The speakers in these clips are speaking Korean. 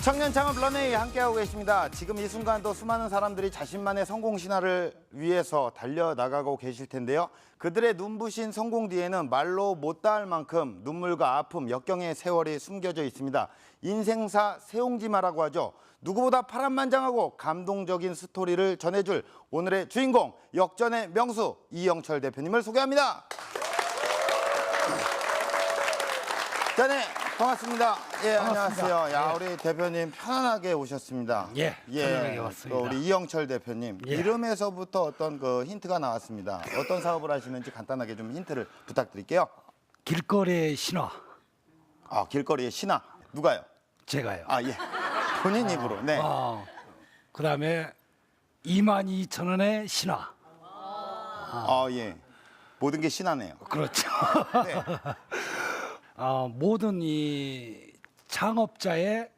청년 창업 런웨이 함께하고 계십니다. 지금 이 순간도 수많은 사람들이 자신만의 성공 신화를 위해서 달려나가고 계실 텐데요. 그들의 눈부신 성공 뒤에는 말로 못 닿을 만큼 눈물과 아픔, 역경의 세월이 숨겨져 있습니다. 인생사 세옹지마라고 하죠. 누구보다 파란만장하고 감동적인 스토리를 전해줄 오늘의 주인공, 역전의 명수 이영철 대표님을 소개합니다. 자, 네, 반갑습니다. 예, 반갑습니다. 안녕하세요. 야, 예. 우리 대표님 편안하게 오셨습니다. 예, 편안하게 왔습니다. 또 우리 이영철 대표님, 예. 이름에서부터 어떤 그 힌트가 나왔습니다. 어떤 사업을 하시는지 간단하게 좀 힌트를 부탁드릴게요. 길거리의 신화, 아, 길거리의 신화. 누가요? 제가요. 아, 예. 본인 입으로. 네. 그다음에 22,000원의 신화. 아, 예. 모든 게 신화네요. 그렇죠. 네. 모든 이 창업자의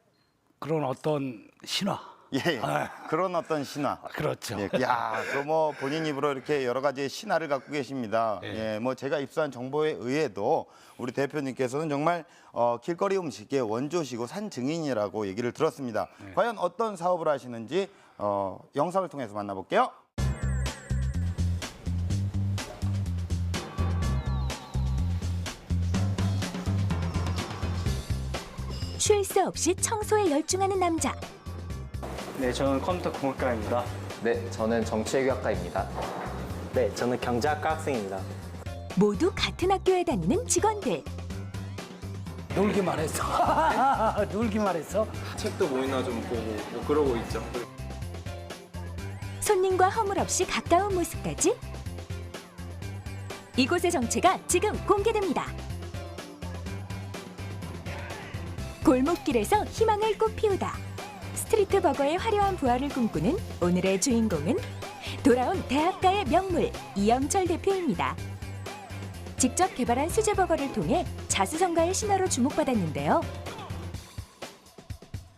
그런 어떤 신화. 예, 예. 그런 어떤 신화. 그렇죠. 예, 야, 그 뭐 본인 입으로 이렇게 여러 가지의 신화를 갖고 계십니다. 예. 예, 뭐 제가 입수한 정보에 의해도 우리 대표님께서는 정말 길거리 음식의 원조시고 산 증인이라고 얘기를 들었습니다. 과연 어떤 사업을 하시는지 영상을 통해서 만나볼게요. 쉴 새 없이 청소에 열중하는 남자. 네, 저는 컴퓨터 공학과입니다. 네, 저는 정치외교학과입니다. 네, 저는 경제학과 학생입니다. 모두 같은 학교에 다니는 직원들. 놀기만 했어. 놀기만 했어. 책도 뭐 있나 좀 보고 뭐 그러고 있죠. 손님과 허물 없이 가까운 모습까지. 이곳의 정체가 지금 공개됩니다. 골목길에서 희망을 꽃피우다. 스트리트 버거의 화려한 부활을 꿈꾸는 오늘의 주인공은 돌아온 대학가의 명물 이영철 대표입니다. 직접 개발한 수제 버거를 통해 자수성가의 신화로 주목받았는데요.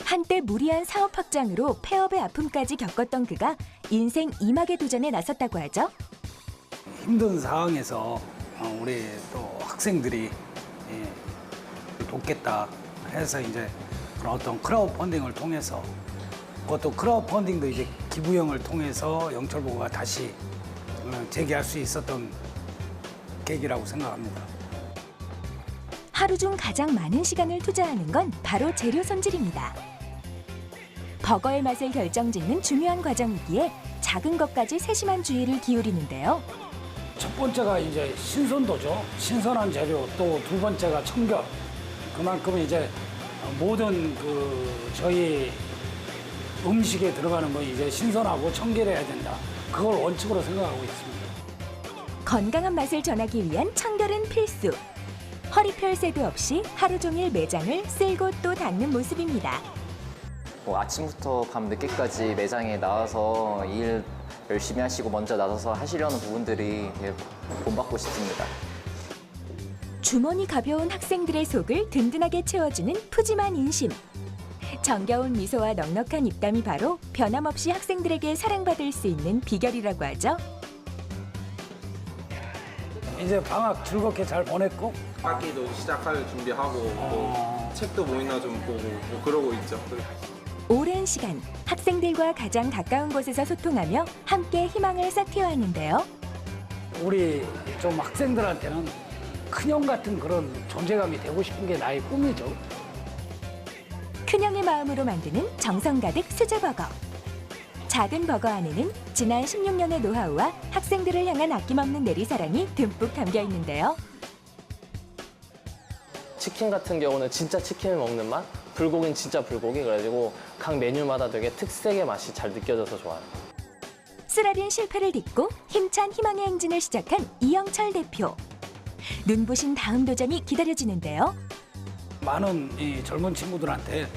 한때 무리한 사업 확장으로 폐업의 아픔까지 겪었던 그가 인생 2막의 도전에 나섰다고 하죠. 힘든 상황에서 우리 또 학생들이 돕겠다 해서 이제 그런 어떤 크라우드 펀딩을 통해서 그것도 크라우드 펀딩도 이제 기부형을 통해서 영철버거가 다시 재개할 수 있었던 계기라고 생각합니다. 하루 중 가장 많은 시간을 투자하는 건 바로 재료 손질입니다. 버거의 맛을 결정짓는 중요한 과정이기에 작은 것까지 세심한 주의를 기울이는데요. 첫 번째가 이제 신선도죠. 신선한 재료. 또 두 번째가 청결. 그만큼 이제 모든 저희 음식에 들어가는 건 이제 신선하고 청결해야 된다. 그걸 원칙으로 생각하고 있습니다. 건강한 맛을 전하기 위한 청결은 필수. 허리 펼 새도 없이 하루 종일 매장을 쓸고 또 닦는 모습입니다. 뭐 아침부터 밤 늦게까지 매장에 나와서 일 열심히 하시고 먼저 나서서 하시려는 부분들이 되게 본받고 싶습니다. 주머니 가벼운 학생들의 속을 든든하게 채워주는 푸짐한 인심. 정겨운 미소와 넉넉한 입담이 바로 변함없이 학생들에게 사랑받을 수 있는 비결이라고 하죠. 이제 방학 즐겁게 잘 보냈고 학기도 시작할 준비하고 뭐 책도 뭐 있나 좀 보고 뭐 그러고 있죠. 오랜 시간 학생들과 가장 가까운 곳에서 소통하며 함께 희망을 싹트워하는데요. 우리 좀 학생들한테는 큰형 같은 그런 존재감이 되고 싶은 게 나의 꿈이죠. 큰형의 마음으로 만드는 정성 가득 수제버거. 작은 버거 안에는 지난 16년의 노하우와 학생들을 향한 아낌없는 내리사랑이 듬뿍 담겨 있는데요. 치킨 같은 경우는 진짜 치킨을 먹는 맛, 불고기는 진짜 불고기, 그래가지고 각 메뉴마다 되게 특색의 맛이 잘 느껴져서 좋아요. 쓰라린 실패를 딛고 힘찬 희망의 행진을 시작한 이영철 대표. 눈부신 다음 도전이 기다려지는데요. 많은 이 젊은 친구들한테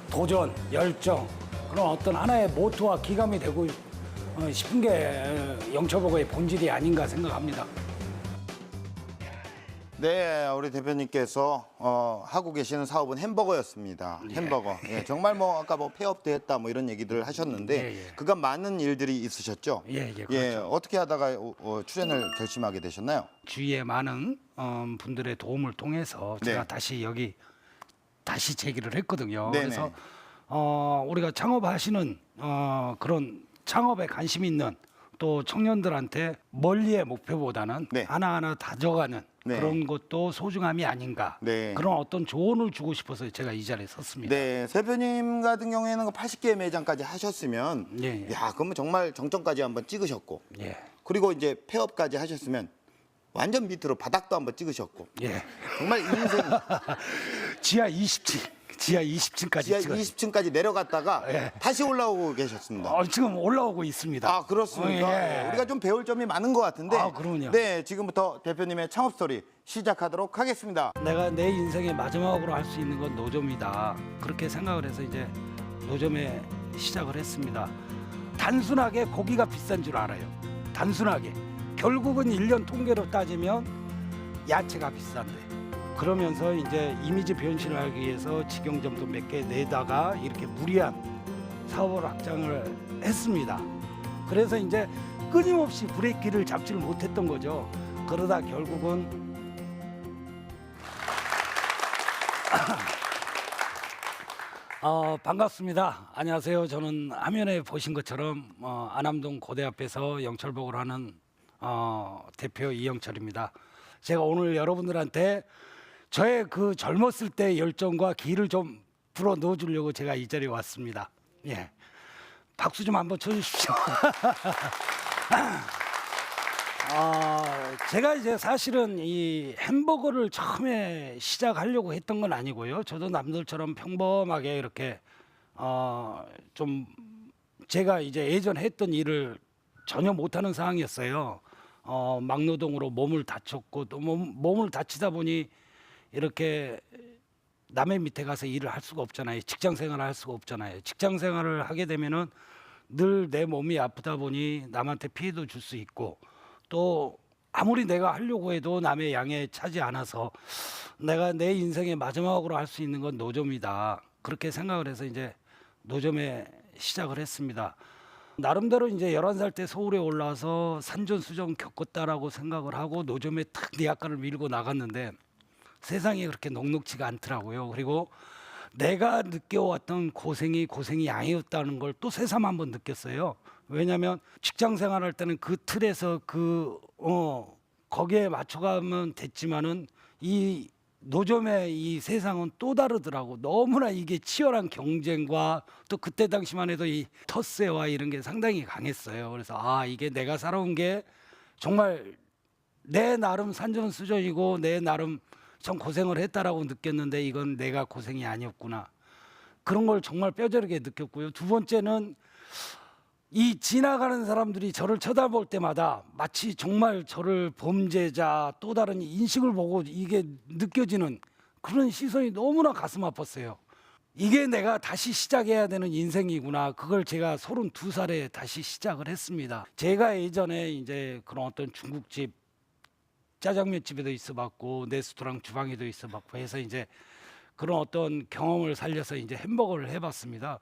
도전, 열정, 그런 어떤 하나의 모토와 기감이 되고 싶은 게 영철버거의 본질이 아닌가 생각합니다. 네, 우리 대표님께서 하고 계시는 사업은 햄버거였습니다. 햄버거. 예, 정말 뭐 아까 뭐 폐업도 했다 뭐 이런 얘기들을 하셨는데 그간 많은 일들이 있으셨죠? 예, 그렇죠. 예, 어떻게 하다가 출연을 결심하게 되셨나요? 주위의 많은 분들의 도움을 통해서 제가 네. 다시 여기 다시 제기를 했거든요. 네네. 그래서 우리가 창업하시는 그런 창업에 관심 있는 또 청년들한테 멀리의 목표보다는 네. 하나하나 다져가는 네. 그런 것도 소중함이 아닌가. 네. 그런 어떤 조언을 주고 싶어서 제가 이 자리에 섰습니다. 네, 대표님 같은 경우에는 80개 매장까지 하셨으면, 예, 예. 야, 그러면 정말 정점까지 한번 찍으셨고, 예. 그리고 이제 폐업까지 하셨으면 완전 밑으로 바닥도 한번 찍으셨고, 예. 정말 인생 지하 20층까지 지하 찍어요. 20층까지 내려갔다가 예. 다시 올라오고 계셨습니다. 지금 올라오고 있습니다. 아, 그렇습니까? 예. 우리가 좀 배울 점이 많은 것 같은데, 아, 그럼요. 네, 지금부터 대표님의 창업 스토리 시작하도록 하겠습니다. 내가 내 인생의 마지막으로 할 수 있는 건 노점이다. 그렇게 생각을 해서 이제 노점에 시작을 했습니다. 단순하게 고기가 비싼 줄 알아요. 단순하게. 결국은 1년 통계로 따지면 야채가 비싼데. 그러면서 이제 이미지 변신을 하기 위해서 직영점도 몇 개 내다가 이렇게 무리한 사업을 확장을 했습니다. 그래서 이제 끊임없이 브레이크를 잡지를 못했던 거죠. 그러다 결국은 반갑습니다. 안녕하세요. 저는 화면에 보신 것처럼 안암동 고대 앞에서 영철복을 하는 대표 이영철입니다. 제가 오늘 여러분들한테 저의 그 젊었을 때 열정과 기를 좀 불어 넣어주려고 제가 이 자리에 왔습니다. 예, 박수 좀 한번 쳐주십시오. 제가 이제 사실은 이 햄버거를 처음에 시작하려고 했던 건 아니고요. 저도 남들처럼 평범하게 이렇게 좀 제가 이제 예전 했던 일을 전혀 못하는 상황이었어요. 막노동으로 몸을 다쳤고 또 몸을 다치다 보니 이렇게 남의 밑에 가서 일을 할 수가 없잖아요. 직장 생활을 할 수가 없잖아요. 직장 생활을 하게 되면은 늘 내 몸이 아프다 보니 남한테 피해도 줄 수 있고 또 아무리 내가 하려고 해도 남의 양에 차지 않아서 내가 내 인생의 마지막으로 할 수 있는 건 노점이다. 그렇게 생각을 해서 이제 노점에 시작을 했습니다. 나름대로 이제 11살 때 서울에 올라와서 산전수전 겪었다라고 생각을 하고 노점에 탁 니아까를 밀고 나갔는데 세상이 그렇게 녹록지가 않더라고요. 그리고 내가 느껴왔던 고생이 아니었다는 걸 또 새삼 한번 느꼈어요. 왜냐하면 직장 생활할 때는 그 틀에서 거기에 맞춰가면 됐지만은 이 노점의 이 세상은 또 다르더라고. 너무나 이게 치열한 경쟁과 또 그때 당시만 해도 이 텃세와 이런 게 상당히 강했어요. 그래서 이게 내가 살아온 게 정말 내 나름 산전수전이고 내 나름 참 고생을 했다라고 느꼈는데 이건 내가 고생이 아니었구나. 그런 걸 정말 뼈저리게 느꼈고요. 두 번째는 이 지나가는 사람들이 저를 쳐다볼 때마다 마치 정말 저를 범죄자 또 다른 인식을 보고 이게 느껴지는 그런 시선이 너무나 가슴 아팠어요. 이게 내가 다시 시작해야 되는 인생이구나. 그걸 제가 32살에 다시 시작을 했습니다. 제가 예전에 이제 그런 어떤 중국집 짜장면 집에도 있어봤고 레스토랑 주방에도 있어봤고 해서 이제 그런 어떤 경험을 살려서 이제 햄버거를 해봤습니다.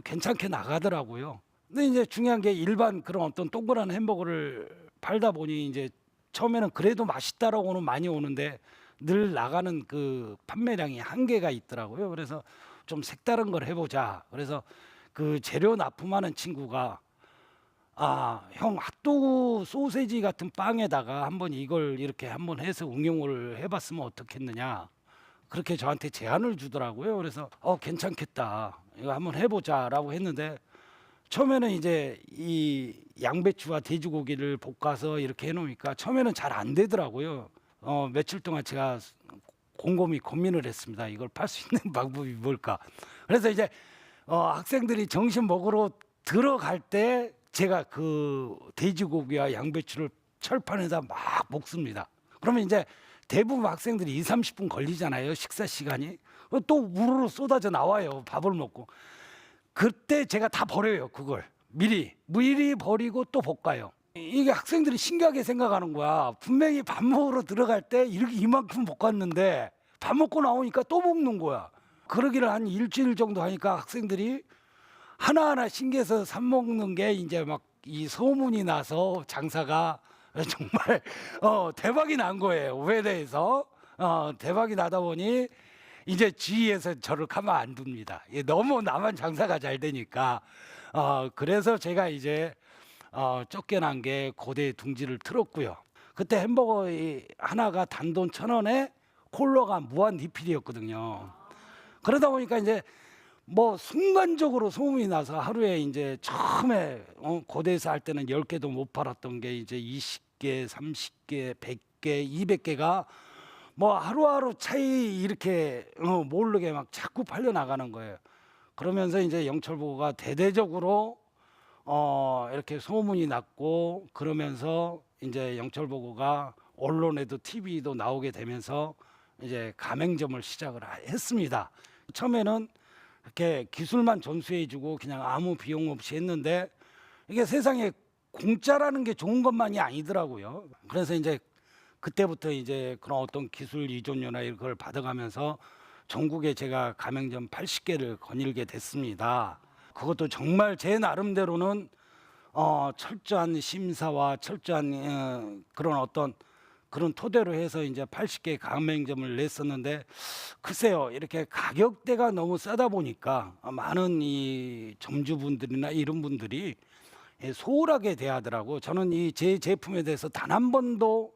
괜찮게 나가더라고요. 근데 이제 중요한 게 일반 그런 어떤 동그란 햄버거를 팔다 보니 이제 처음에는 그래도 맛있다라고는 많이 오는데 늘 나가는 그 판매량이 한계가 있더라고요. 그래서 좀 색다른 걸 해보자. 그래서 그 재료 납품하는 친구가 형 핫도그 소세지 같은 빵에다가 한번 이걸 이렇게 한번 해서 응용을 해봤으면 어떻겠느냐. 그렇게 저한테 제안을 주더라고요. 그래서 괜찮겠다. 이거 한번 해보자라고 했는데 처음에는 이제 이 양배추와 돼지고기를 볶아서 이렇게 해놓으니까 처음에는 잘 안 되더라고요. 며칠 동안 제가 곰곰이 고민을 했습니다. 이걸 팔 수 있는 방법이 뭘까. 그래서 이제 학생들이 점심 먹으러 들어갈 때 제가 그 돼지고기와 양배추를 철판에다 막 볶습니다. 그러면 이제 대부분 학생들이 20-30분 걸리잖아요. 식사 시간이. 또 우르르 쏟아져 나와요. 밥을 먹고. 그때 제가 다 버려요. 그걸 미리 버리고 또 볶아요. 이게 학생들이 신기하게 생각하는 거야. 분명히 밥 먹으러 들어갈 때 이렇게 이만큼 볶았는데 밥 먹고 나오니까 또 볶는 거야. 그러기를 한 일주일 정도 하니까 학생들이 하나하나 신기해서 사 먹는 게 이제 막 이 소문이 나서 장사가 정말 대박이 난 거예요. 회대에서 대박이 나다 보니 이제 주위에서 저를 가만 안 둡니다. 너무 나만 장사가 잘 되니까. 그래서 제가 이제 쫓겨난 게 고대 둥지를 틀었고요. 그때 햄버거 하나가 단돈 1,000원에 콜라가 무한 리필이었거든요. 그러다 보니까 이제 뭐 순간적으로 소문이 나서 하루에 이제 처음에 고대에서 할 때는 10개도 못 팔았던 게 이제 20개, 30개, 100개, 200개가 뭐 하루하루 차이 이렇게 모르게 막 자꾸 팔려 나가는 거예요. 그러면서 이제 영철보고가 대대적으로 이렇게 소문이 났고, 그러면서 이제 영철보고가 언론에도 TV도 나오게 되면서 이제 가맹점을 시작을 했습니다. 처음에는 이렇게 기술만 전수해주고 그냥 아무 비용 없이 했는데, 이게 세상에 공짜라는 게 좋은 것만이 아니더라고요. 그래서 이제 그때부터 이제 그런 어떤 기술 이전료나 이걸 받아가면서 전국에 제가 가맹점 80개를 거닐게 됐습니다. 그것도 정말 제 나름대로는 철저한 심사와 철저한 그런 어떤 그런 토대로 해서 이제 80개 가맹점을 냈었는데, 글쎄요, 이렇게 가격대가 너무 싸다 보니까 많은 이 점주분들이나 이런 분들이 소홀하게 대하더라고. 저는 이 제 제품에 대해서 단 한 번도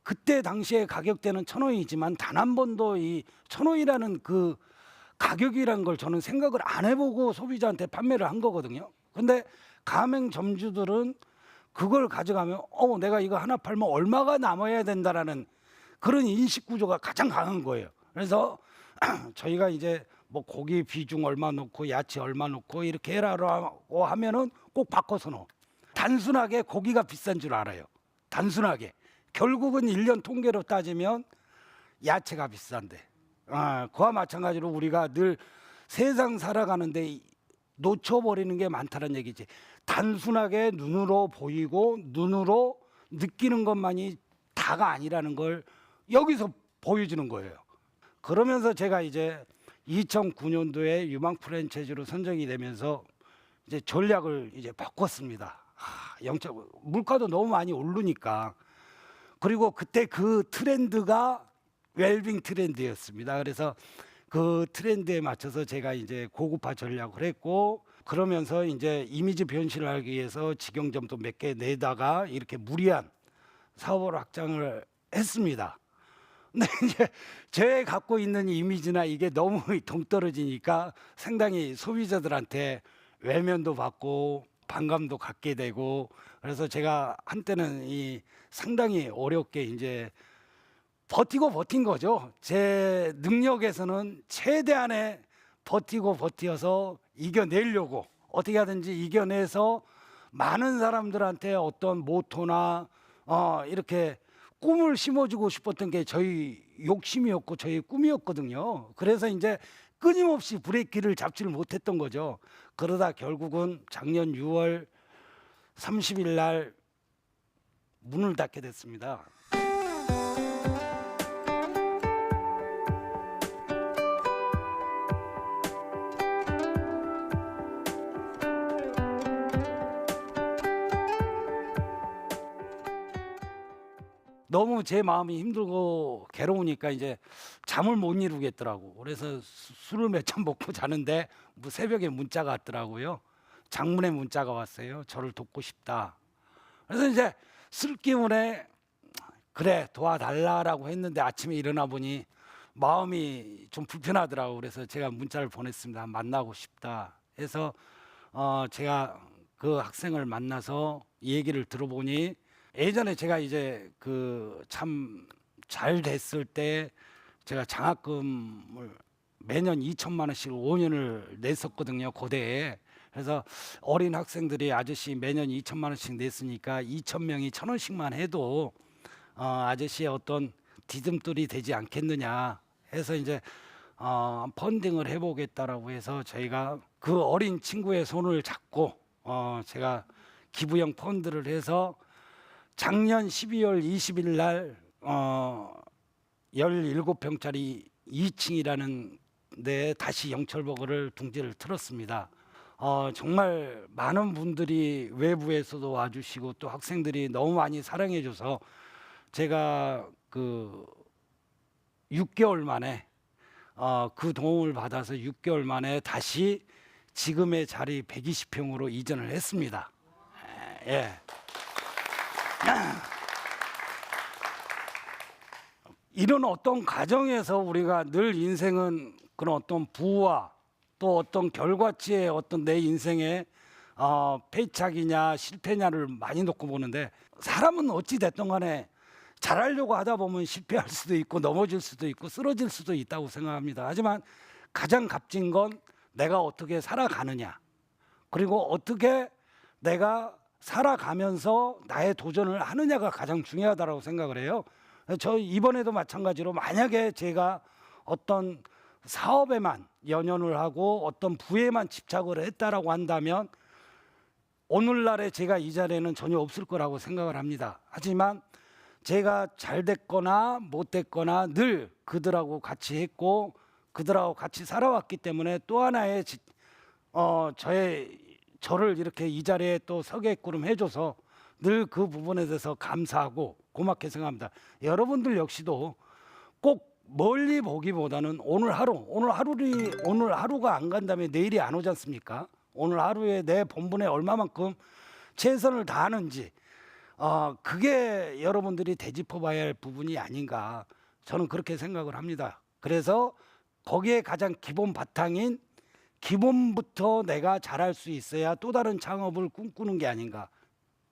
그때 당시에 가격대는 1,000원이지만 단 한 번도 이 1,000원이라는 그 가격이란 걸 저는 생각을 안 해보고 소비자한테 판매를 한 거거든요. 근데 가맹점주들은 그걸 가져가면 내가 이거 하나 팔면 얼마가 남아야 된다라는 그런 인식 구조가 가장 강한 거예요. 그래서 저희가 이제 뭐 고기 비중 얼마 넣고 야채 얼마 넣고 이렇게 해라고 하면은 꼭 바꿔서 넣어. 단순하게 고기가 비싼 줄 알아요. 단순하게. 결국은 1년 통계로 따지면 야채가 비싼데, 그와 마찬가지로 우리가 늘 세상 살아가는데 놓쳐버리는 게 많다는 얘기지. 단순하게 눈으로 보이고 눈으로 느끼는 것만이 다가 아니라는 걸 여기서 보여주는 거예요. 그러면서 제가 이제 2009년도에 유망 프랜차이즈로 선정이 되면서 이제 전략을 이제 바꿨습니다. 물가도 너무 많이 오르니까. 그리고 그때 그 트렌드가 웰빙 트렌드였습니다. 그래서 그 트렌드에 맞춰서 제가 이제 고급화 전략을 했고, 그러면서 이제 이미지 변신을 하기 위해서 직영점도 몇 개 내다가 이렇게 무리한 사업을 확장을 했습니다. 근데 이제 제 갖고 있는 이미지나 이게 너무 동떨어지니까 상당히 소비자들한테 외면도 받고 반감도 갖게 되고, 그래서 제가 한때는 이 상당히 어렵게 이제 버틴 거죠. 제 능력에서는 최대한의 버텨서 이겨내려고 어떻게 하든지 이겨내서 많은 사람들한테 어떤 모토나 이렇게 꿈을 심어주고 싶었던 게 저희 욕심이었고 저희 꿈이었거든요. 그래서 이제 끊임없이 브레이크를 잡지를 못했던 거죠. 그러다 결국은 작년 6월 30일 날 문을 닫게 됐습니다. 너무 제 마음이 힘들고 괴로우니까 이제 잠을 못 이루겠더라고. 그래서 술을 몇 잔 먹고 자는데 뭐 새벽에 문자가 왔더라고요. 장문의 문자가 왔어요. 저를 돕고 싶다. 그래서 이제 술기운에 그래 도와달라라고 했는데 아침에 일어나 보니 마음이 좀 불편하더라고. 그래서 제가 문자를 보냈습니다. 만나고 싶다 해서 제가 그 학생을 만나서 얘기를 들어보니, 예전에 제가 이제 그 참 잘 됐을 때 제가 장학금을 매년 2천만 원씩 5년을 냈었거든요, 고대에. 그래서 어린 학생들이 아저씨 매년 2천만 원씩 냈으니까 2,000명이 1,000원씩만 해도 아저씨의 어떤 디딤돌이 되지 않겠느냐 해서 이제 펀딩을 해보겠다라고 해서 저희가 그 어린 친구의 손을 잡고 제가 기부형 펀드를 해서 작년 12월 20일 날 17평짜리 2층이라는 데에 다시 영철버거를 둥지를 틀었습니다. 정말 많은 분들이 외부에서도 와주시고 또 학생들이 너무 많이 사랑해줘서 제가 그 6개월 만에 그 도움을 받아서 6개월 만에 다시 지금의 자리 120평으로 이전을 했습니다. 예. 이런 어떤 과정에서 우리가 늘 인생은 그런 어떤 부와 또 어떤 결과치의 어떤 내 인생의 패착이냐 실패냐를 많이 놓고 보는데, 사람은 어찌 됐든 간에 잘하려고 하다 보면 실패할 수도 있고 넘어질 수도 있고 쓰러질 수도 있다고 생각합니다. 하지만 가장 값진 건 내가 어떻게 살아가느냐, 그리고 어떻게 내가 살아가면서 나의 도전을 하느냐가 가장 중요하다고 생각을 해요. 저 이번에도 마찬가지로 만약에 제가 어떤 사업에만 연연을 하고 어떤 부에만 집착을 했다라고 한다면 오늘날에 제가 이 자리에는 전혀 없을 거라고 생각을 합니다. 하지만 제가 잘 됐거나 못 됐거나 늘 그들하고 같이 했고 그들하고 같이 살아왔기 때문에 또 하나의 저를 이렇게 이 자리에 또 서게끔 해줘서 늘 그 부분에 대해서 감사하고 고맙게 생각합니다. 여러분들 역시도 꼭 멀리 보기보다는 오늘 하루가 안 간다면 내일이 안 오지 않습니까? 오늘 하루에 내 본분에 얼마만큼 최선을 다하는지, 그게 여러분들이 되짚어봐야 할 부분이 아닌가, 저는 그렇게 생각을 합니다. 그래서 거기에 가장 기본 바탕인 기본부터 내가 잘할 수 있어야 또 다른 창업을 꿈꾸는 게 아닌가.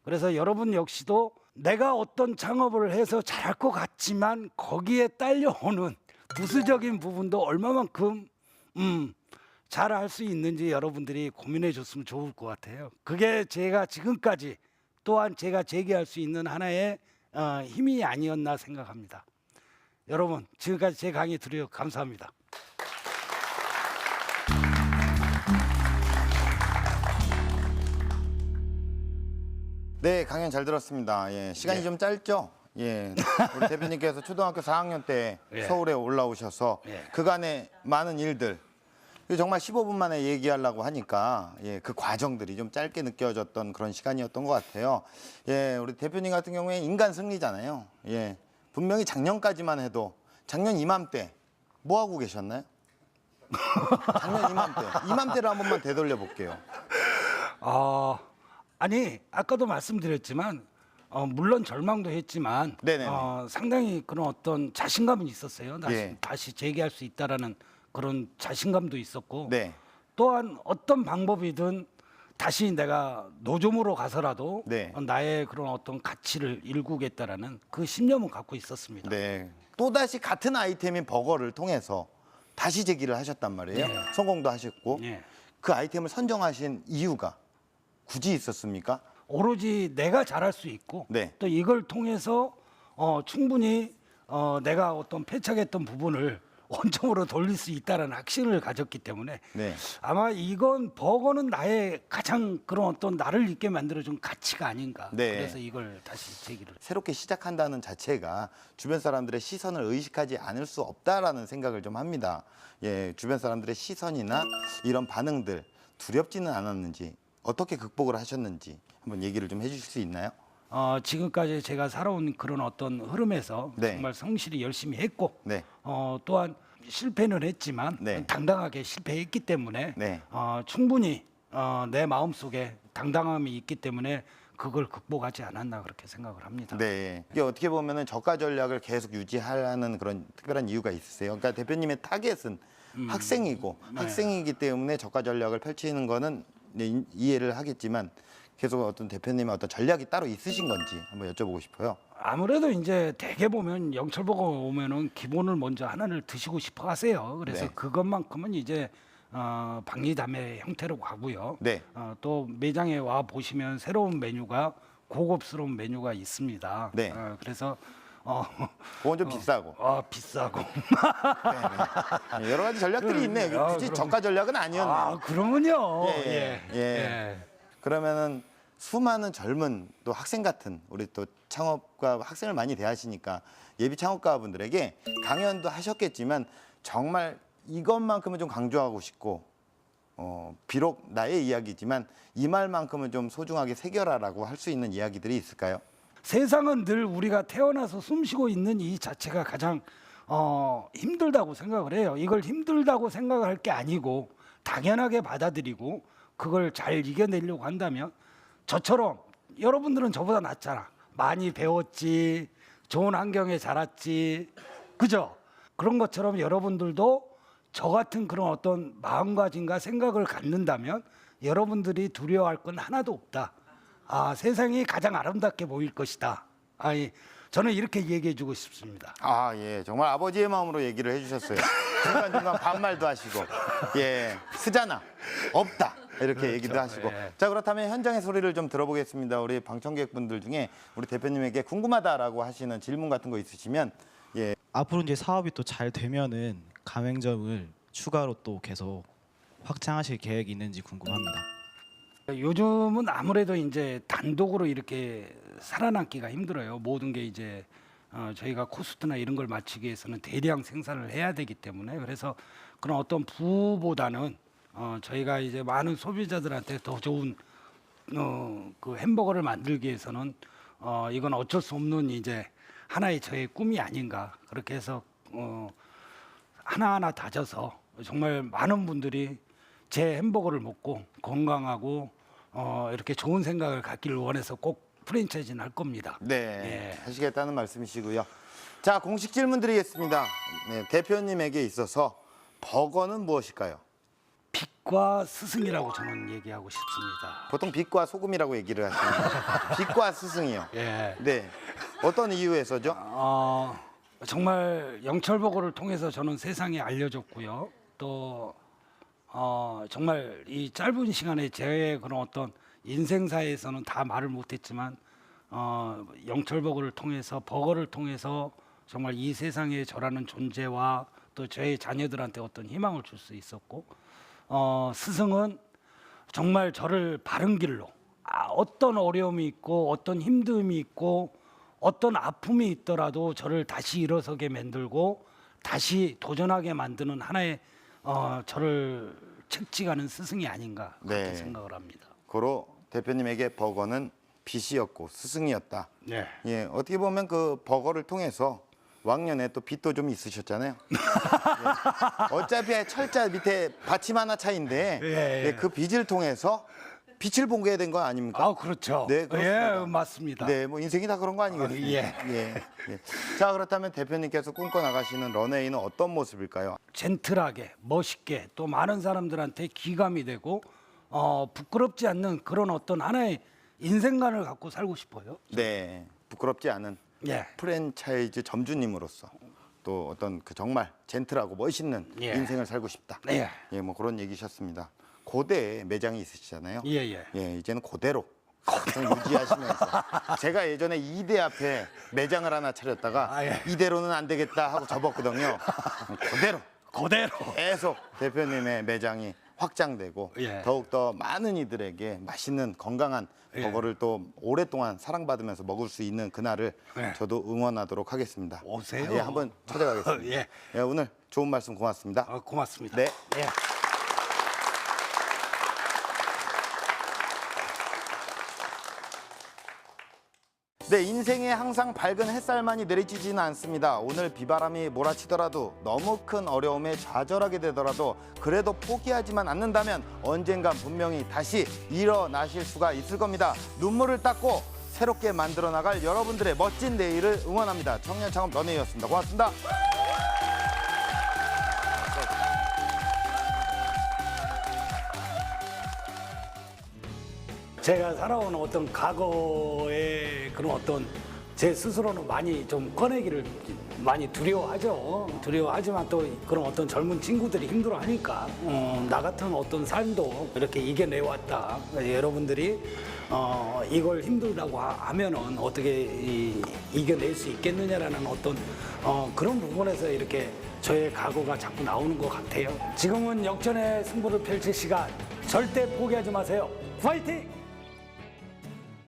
그래서 여러분 역시도 내가 어떤 창업을 해서 잘할 것 같지만 거기에 딸려오는 부수적인 부분도 얼마만큼 잘할 수 있는지 여러분들이 고민해 줬으면 좋을 것 같아요. 그게 제가 지금까지 또한 제가 제기할 수 있는 하나의 힘이 아니었나 생각합니다. 여러분, 지금까지 제 강의 들으셔서 감사합니다. 네, 강연 잘 들었습니다. 예, 시간이 좀 짧죠? 예, 우리 대표님께서 초등학교 4학년 때 서울에 올라오셔서 그간의 많은 일들, 정말 15분 만에 얘기하려고 하니까 그 과정들이 좀 짧게 느껴졌던 그런 시간이었던 것 같아요. 예, 우리 대표님 같은 경우에 인간 승리잖아요. 예, 분명히 작년까지만 해도 작년 이맘때 뭐 하고 계셨나요? 작년 이맘때를 한 번만 되돌려 볼게요. 아니, 아까도 말씀드렸지만 물론 절망도 했지만 상당히 그런 어떤 자신감은 있었어요. 다시 재기할 수 있다라는 그런 자신감도 있었고, 또한 어떤 방법이든 다시 내가 노점으로 가서라도 나의 그런 어떤 가치를 일구겠다라는 그 신념을 갖고 있었습니다. 또다시 같은 아이템인 버거를 통해서 다시 재기를 하셨단 말이에요. 성공도 하셨고. 그 아이템을 선정하신 이유가 굳이 있었습니까? 오로지 내가 잘할 수 있고 또 이걸 통해서 충분히 내가 어떤 패착했던 부분을 원점으로 돌릴 수 있다는 확신을 가졌기 때문에 아마 이건 버거는 나의 가장 그런 어떤 나를 있게 만들어준 가치가 아닌가. 그래서 이걸 다시 제기를. 새롭게 시작한다는 자체가 주변 사람들의 시선을 의식하지 않을 수 없다라는 생각을 좀 합니다. 예, 주변 사람들의 시선이나 이런 반응들 두렵지는 않았는지, 어떻게 극복을 하셨는지 한번 얘기를 좀 해주실 수 있나요? 지금까지 제가 살아온 그런 어떤 흐름에서 정말 성실히 열심히 했고 또한 실패는 했지만 당당하게 실패했기 때문에 충분히 내 마음속에 당당함이 있기 때문에 그걸 극복하지 않았나 그렇게 생각을 합니다. 이게 어떻게 보면은 저가 전략을 계속 유지하는 그런 특별한 이유가 있으세요. 그러니까 대표님의 타겟은 학생이고 학생이기 때문에 저가 전략을 펼치는 거는 이해를 하겠지만 계속 어떤 대표님의 어떤 전략이 따로 있으신 건지 한번 여쭤보고 싶어요. 아무래도 이제 대개 보면 영철버거 오면은 기본을 먼저 하나를 드시고 싶어 하세요. 그래서 그것만큼은 이제 박리담의 형태로 가고요. 또 매장에 와 보시면 새로운 메뉴가 고급스러운 메뉴가 있습니다. 그래서 그건 좀 비싸고. 비싸고. 여러 가지 전략들이 있네요. 굳이 저가 전략은 아니었네요. 그러면요. 그러면은 수많은 젊은 또 학생 같은 우리 또 창업가 학생을 많이 대하시니까 예비 창업가 분들에게 강연도 하셨겠지만 정말 이것만큼은 좀 강조하고 싶고 비록 나의 이야기지만 이 말만큼은 좀 소중하게 새겨라라고 할 수 있는 이야기들이 있을까요? 세상은 늘 우리가 태어나서 숨쉬고 있는 이 자체가 가장 힘들다고 생각을 해요. 이걸 힘들다고 생각할 게 아니고 당연하게 받아들이고 그걸 잘 이겨내려고 한다면 저처럼 여러분들은 저보다 낫잖아. 많이 배웠지, 좋은 환경에 자랐지, 그죠? 그런 것처럼 여러분들도 저 같은 그런 어떤 마음가짐과 생각을 갖는다면 여러분들이 두려워할 건 하나도 없다. 아, 세상이 가장 아름답게 보일 것이다. 아니, 저는 이렇게 얘기해주고 싶습니다. 아, 예. 정말 아버지의 마음으로 얘기를 해주셨어요. 중간중간 반말도 하시고. 예. 쓰잖아. 없다. 이렇게 얘기도 하시고. 예. 자, 그렇다면 현장의 소리를 좀 들어보겠습니다. 우리 방청객분들 중에 우리 대표님에게 궁금하다라고 하시는 질문 같은 거 있으시면, 예. 앞으로 이제 사업이 또 잘 되면은 가맹점을 추가로 또 계속 확장하실 계획이 있는지 궁금합니다. 요즘은 아무래도 이제 단독으로 이렇게 살아남기가 힘들어요. 모든 게 이제 저희가 코스트나 이런 걸 맞추기 위해서는 대량 생산을 해야 되기 때문에 그래서 그런 어떤 부보다는 저희가 이제 많은 소비자들한테 더 좋은 그 햄버거를 만들기 위해서는 이건 어쩔 수 없는 이제 하나의 저의 꿈이 아닌가 그렇게 해서 하나하나 다져서 정말 많은 분들이 제 햄버거를 먹고 건강하고 이렇게 좋은 생각을 갖기를 원해서 꼭 프랜차이즈는 할 겁니다. 네. 예. 하시겠다는 말씀이시고요. 자, 공식 질문 드리겠습니다. 네, 대표님에게 있어서 버거는 무엇일까요? 빛과 스승이라고 저는 얘기하고 싶습니다. 보통 빛과 소금이라고 얘기를 하시는데 빛과 스승이요. 예. 네. 어떤 이유에서죠? 정말 영철버거를 통해서 저는 세상에 알려졌고요. 또 정말 이 짧은 시간에 제 그런 어떤 인생사에서는 다 말을 못했지만 영철버거를 통해서 버거를 통해서 정말 이 세상에 저라는 존재와 또 저의 자녀들한테 어떤 희망을 줄 수 있었고 스승은 정말 저를 바른 길로 어떤 어려움이 있고 어떤 힘듦이 있고 어떤 아픔이 있더라도 저를 다시 일어서게 만들고 다시 도전하게 만드는 하나의 저를 책찍하는 스승이 아닌가 그렇게 네. 생각을 합니다. 고로 대표님에게 버거는 빛이었고 스승이었다. 네. 예, 어떻게 보면 그 버거를 통해서 왕년에 또 빚도 좀 있으셨잖아요. 예, 어차피 철자 밑에 받침 하나 차인데 예. 예, 그 빚을 통해서 빛을 보게 된 거 아닙니까? 그렇죠. 네, 그렇습니다. 예, 맞습니다. 네, 뭐 인생이 다 그런 거 아니겠습니까? 예. 예. 자, 그렇다면 대표님께서 꿈꿔 나가시는 런웨이는 어떤 모습일까요? 젠틀하게 멋있게 또 많은 사람들한테 기감이 되고 부끄럽지 않는 그런 어떤 하나의 인생관을 갖고 살고 싶어요. 네, 부끄럽지 않은 예. 프랜차이즈 점주님으로서 또 어떤 그 정말 젠틀하고 멋있는 예. 인생을 살고 싶다. 예. 예, 뭐 그런 얘기셨습니다. 고대에 매장이 있으시잖아요. 예. 예, 이제는 그대로 유지하시면서 제가 예전에 이대 앞에 매장을 하나 차렸다가 예. 이대로는 안 되겠다 하고 접었거든요. 그대로 계속 대표님의 매장이 확장되고 예. 더욱더 많은 이들에게 맛있는 건강한 버거를 또 오랫동안 사랑받으면서 먹을 수 있는 그날을 예. 저도 응원하도록 하겠습니다. 오세요. 예, 한번 찾아가겠습니다. 예. 예, 오늘 좋은 말씀 고맙습니다. 고맙습니다. 네. 예. 네, 인생에 항상 밝은 햇살만이 내리쬐지는 않습니다. 오늘 비바람이 몰아치더라도 너무 큰 어려움에 좌절하게 되더라도 그래도 포기하지만 않는다면 언젠간 분명히 다시 일어나실 수가 있을 겁니다. 눈물을 닦고 새롭게 만들어 나갈 여러분들의 멋진 내일을 응원합니다. 청년창업 런웨이였습니다. 고맙습니다. 제가 살아온 어떤 과거의 그런 어떤 제 스스로는 많이 좀 꺼내기를 많이 두려워하죠. 두려워하지만 또 그런 어떤 젊은 친구들이 힘들어하니까 나 같은 어떤 삶도 이렇게 이겨내왔다. 여러분들이 이걸 힘들다고 하면은 어떻게 이겨낼 수 있겠느냐라는 어떤 그런 부분에서 이렇게 저의 각오가 자꾸 나오는 것 같아요. 지금은 역전의 승부를 펼칠 시간. 절대 포기하지 마세요. 파이팅!